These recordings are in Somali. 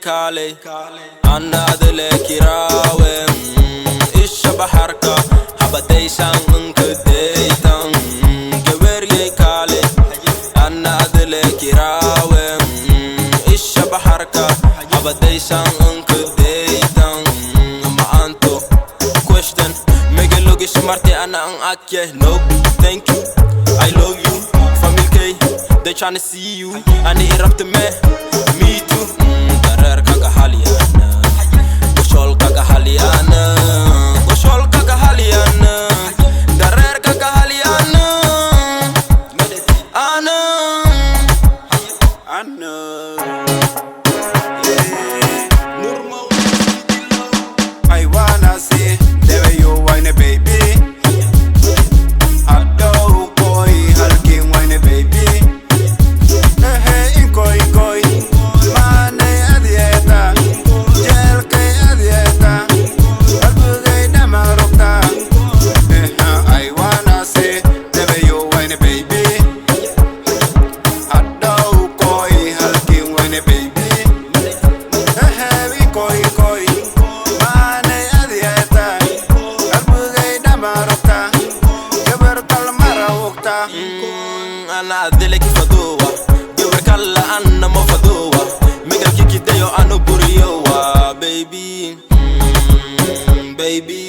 كالي أنا أدلك راوي إيش بحركة حبتيشان من كديتان كبري كالي أنا أدلك راوي إيش بحركة حبتيشان من كديتان ما أنتو question ميجلوجي شمرتي أنا أنأكيه no thank you I love you family K they tryna see you I need rap to me too Darer kaka haliana Goshol kaka haliana Goshol kaka haliana Darer kaka haliana Ana I wanna see the way you whine it, baby. Adore koi halking whine it, baby. Hey, koi koi, mane adieta, gel ke adieta, albugai na marokta. I wanna see the way you whine it, baby. Adore koi halking whine it, baby. Hey, koi koi. أنا أدلك فدوة جبرك الله أنا ما فدوة ميجا كيكي ديو أنا بريوة baby baby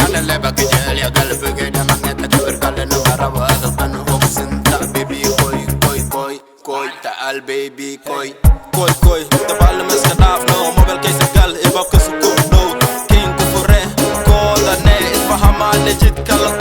أنا اللي بكجل يا قلبي قيد مغنيت جبرك الله نمبر واغل أنا أقسم بيبي كوي كوي كوي كوي تعال بيبي كوي كوي كوي تبال مسكناف نو موبل كيس قال إباب كسكوب نو كين كفره كودا ني إسفهم على جد كلا